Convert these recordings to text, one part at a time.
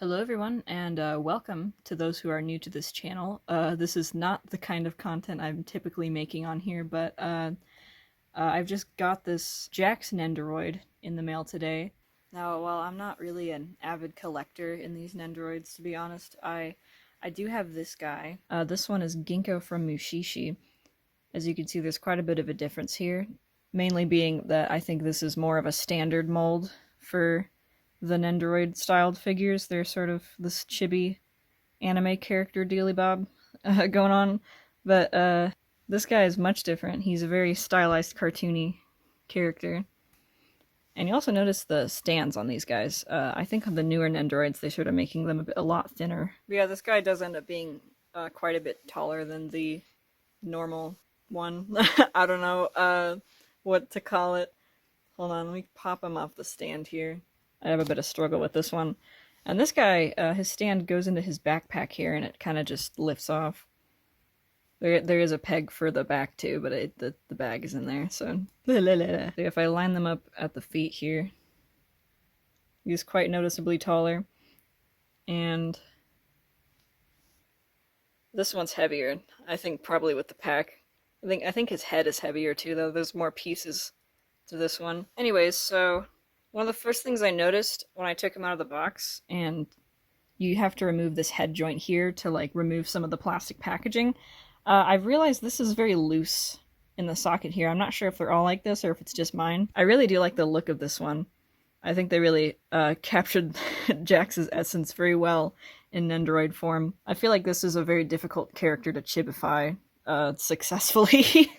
Hello everyone, and welcome to those who are new to this channel. This is not the kind of content I'm typically making on here, but I've just got this Jax Nendoroid in the mail today. Now, while I'm not really an avid collector in these Nendoroids, to be honest, I do have this guy. This one is Ginkgo from Mushishi. As you can see, there's quite a bit of a difference here, mainly being that I think this is more of a standard mold for the Nendoroid styled figures. They're sort of this chibi anime character dealy bob going on. But this guy is much different. He's a very stylized, cartoony character. And you also notice the stands on these guys. I think on the newer Nendoroids, they started making them a lot thinner. But yeah, this guy does end up being quite a bit taller than the normal one. I don't know what to call it. Hold on, let me pop him off the stand here. I have a bit of struggle with this one. And this guy, his stand goes into his backpack here, and it kind of just lifts off. There is a peg for the back too, but the bag is in there, so... If I line them up at the feet here, he's quite noticeably taller. And this one's heavier, I think probably with the pack. I think his head is heavier too, though. There's more pieces to this one. Anyways, so one of the first things I noticed when I took him out of the box, and you have to remove this head joint here to like remove some of the plastic packaging, I've realized this is very loose in the socket here. I'm not sure if they're all like this or if it's just mine. I really do like the look of this one. I think they really captured Jax's essence very well in Nendoroid form. I feel like this is a very difficult character to chibify successfully.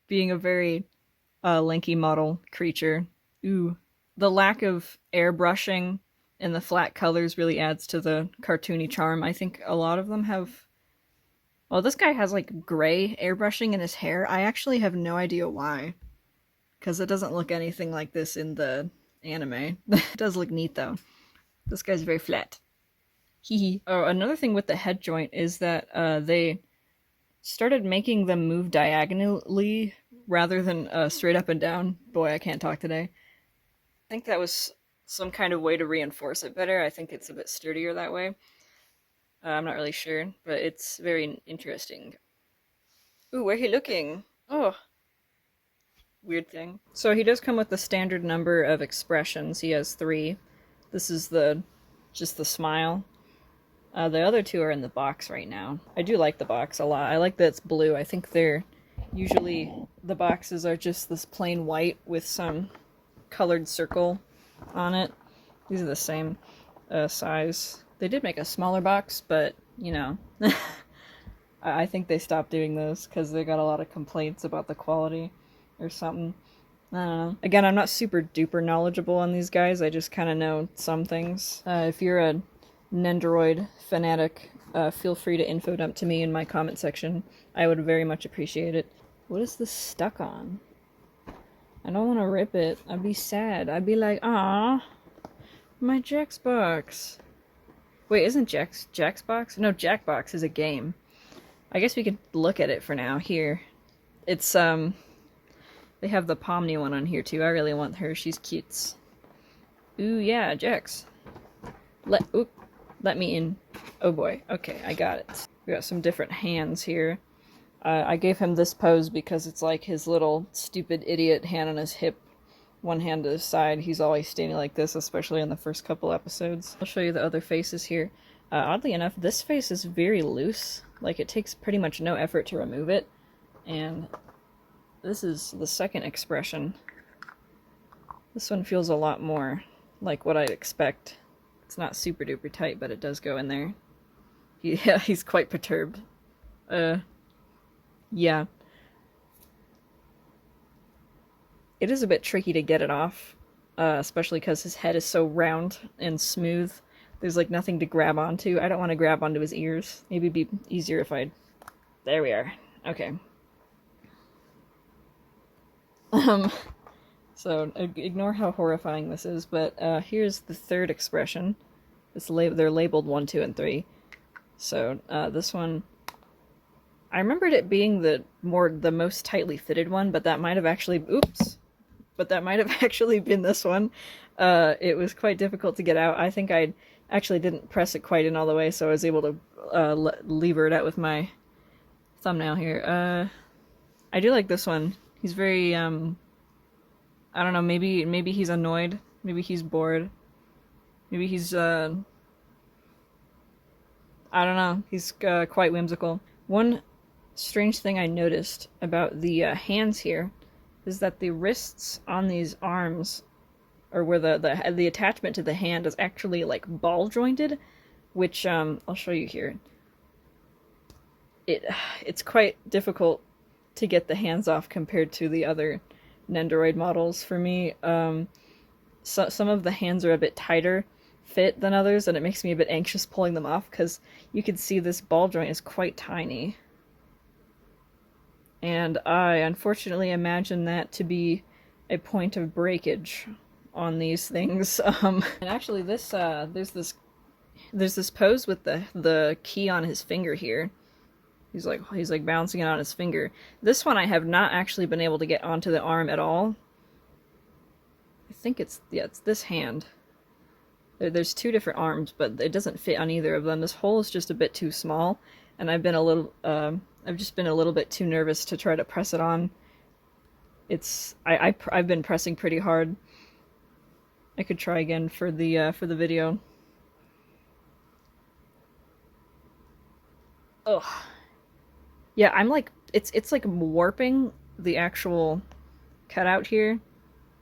Being a very lanky model creature. Ooh. The lack of airbrushing and the flat colors really adds to the cartoony charm. I think a lot of them have... Well, this guy has like gray airbrushing in his hair. I actually have no idea why. Because it doesn't look anything like this in the anime. It does look neat though. This guy's very flat. Hee. Oh, another thing with the head joint is that they started making them move diagonally rather than straight up and down. Boy, I can't talk today. I think that was some kind of way to reinforce it better. I think it's a bit sturdier that way. I'm not really sure, but it's very interesting. Ooh, where he looking? Oh. Weird thing. So he does come with the standard number of expressions. He has 3. This is just the smile. The other 2 are in the box right now. I do like the box a lot. I like that it's blue. I think they're usually... the boxes are just this plain white with some colored circle on it. These are the same size. They did make a smaller box, but, you know, I think they stopped doing those because they got a lot of complaints about the quality or something. I don't know. Again, I'm not super duper knowledgeable on these guys. I just kind of know some things. If you're a Nendoroid fanatic, feel free to info dump to me in my comment section. I would very much appreciate it. What is this stuck on? I don't want to rip it. I'd be sad. I'd be like, ah, my Jax box. Wait, isn't Jaxbox? No, Jackbox is a game. I guess we could look at it for now. Here. It's, they have the Pomni one on here, too. I really want her. She's cute. Ooh, yeah, Jax. Let me in. Oh, boy. Okay, I got it. We got some different hands here. I gave him this pose because it's like his little stupid idiot hand on his hip. One hand to his side. He's always standing like this, especially in the first couple episodes. I'll show you the other faces here. Oddly enough, this face is very loose. Like, it takes pretty much no effort to remove it. And this is the second expression. This one feels a lot more like what I'd expect. It's not super duper tight, but it does go in there. Yeah, he's quite perturbed. Yeah. It is a bit tricky to get it off, especially because his head is so round and smooth. There's like nothing to grab onto. I don't want to grab onto his ears. Maybe it'd be easier if I... There we are. Okay. So ignore how horrifying this is, but here's the third expression. They're labeled 1, 2, and 3. So this one... I remembered it being the most tightly fitted one, but that might have actually... Oops! But that might have actually been this one. it was quite difficult to get out. I think I actually didn't press it quite in all the way, so I was able to lever it out with my thumbnail here. I do like this one. He's very, I don't know, maybe he's annoyed. Maybe he's bored. Maybe he's, I don't know. He's quite whimsical. One strange thing I noticed about the hands here is that the wrists on these arms, or where the attachment to the hand is actually like ball jointed, which I'll show you here. It's quite difficult to get the hands off compared to the other Nendoroid models for me. Some of the hands are a bit tighter fit than others, and it makes me a bit anxious pulling them off because you can see this ball joint is quite tiny. And I unfortunately imagine that to be a point of breakage on these things. And actually this there's this pose with the key on his finger here. He's like bouncing it on his finger. This one I have not actually been able to get onto the arm at all. I think it's this hand. There's two different arms, but it doesn't fit on either of them. This hole is just a bit too small, and I've just been a little bit too nervous to try to press it on. I've been pressing pretty hard. I could try again for the video. Ugh. Yeah, I'm like, it's like warping the actual cutout here.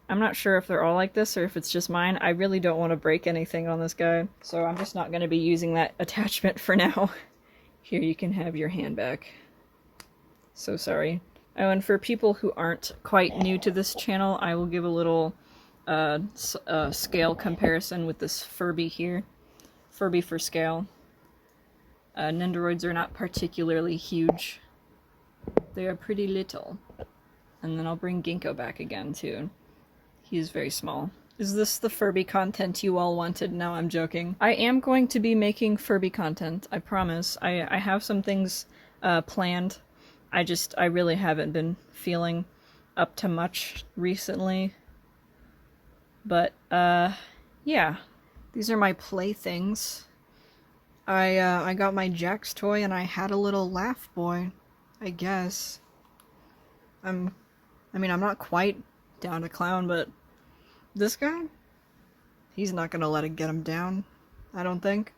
I'm not sure if they're all like this or if it's just mine. I really don't want to break anything on this guy, so I'm just not going to be using that attachment for now. Here, you can have your hand back. So sorry. Oh, and for people who aren't quite new to this channel, I will give a little scale comparison with this Furby here. Furby for scale. Nendoroids are not particularly huge. They are pretty little. And then I'll bring Ginkgo back again, too. He is very small. Is this the Furby content you all wanted? No, I'm joking. I am going to be making Furby content, I promise. I have some things planned. I really haven't been feeling up to much recently. But, yeah. These are my playthings. I got my Jax toy and I had a little laugh boy, I guess. I mean, I'm not quite down to clown, but this guy? He's not gonna let it get him down, I don't think.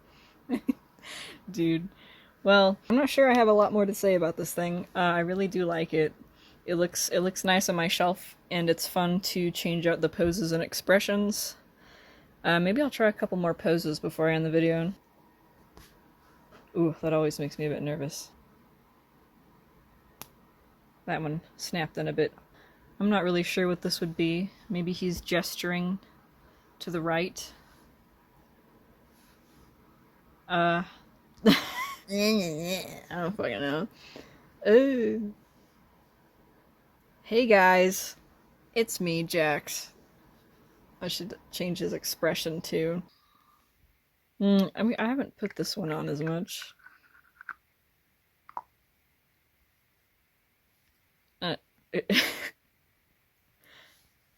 Dude. Well, I'm not sure I have a lot more to say about this thing. I really do like it. It looks nice on my shelf, and it's fun to change out the poses and expressions. Maybe I'll try a couple more poses before I end the video. Ooh, that always makes me a bit nervous. That one snapped in a bit. I'm not really sure what this would be. Maybe he's gesturing to the right. I don't fucking know. Ooh. Hey guys, it's me, Jax. I should change his expression too. I mean, I haven't put this one on as much.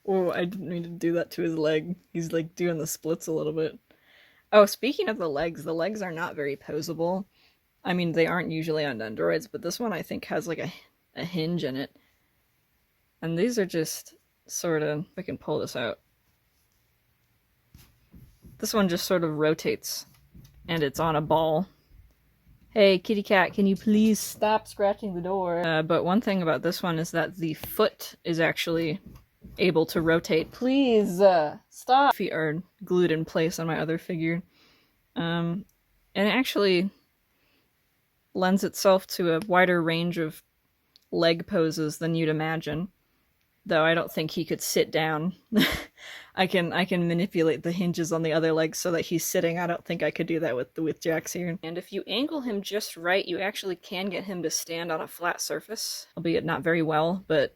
Oh, I didn't mean to do that to his leg. He's like doing the splits a little bit. Oh, speaking of the legs are not very poseable. I mean, they aren't usually on Nendoroids, but this one I think has like a hinge in it. And these are just sort of, if I can pull this out. This one just sort of rotates, and it's on a ball. Hey, kitty cat, can you please stop scratching the door? But one thing about this one is that the foot is actually able to rotate. Please, stop! Feet are glued in place on my other figure. And it actually lends itself to a wider range of leg poses than you'd imagine. Though I don't think he could sit down. I can manipulate the hinges on the other legs so that he's sitting. I don't think I could do that with Jax here. And if you angle him just right, you actually can get him to stand on a flat surface. Albeit not very well, but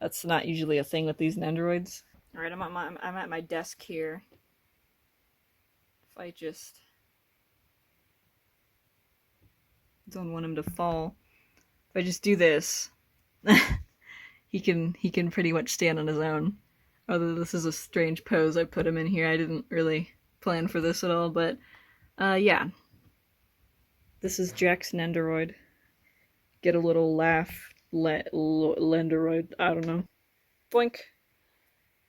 that's not usually a thing with these Nendoroids. Alright, I'm at my desk here. If I just don't want him to fall. If I just do this, he can pretty much stand on his own. Although this is a strange pose I put him in here. I didn't really plan for this at all, but yeah. This is Jax Nendoroid. Get a little laugh, Lendoroid, I don't know. Boink.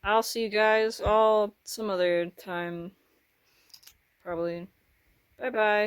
I'll see you guys all some other time. Probably. Bye bye.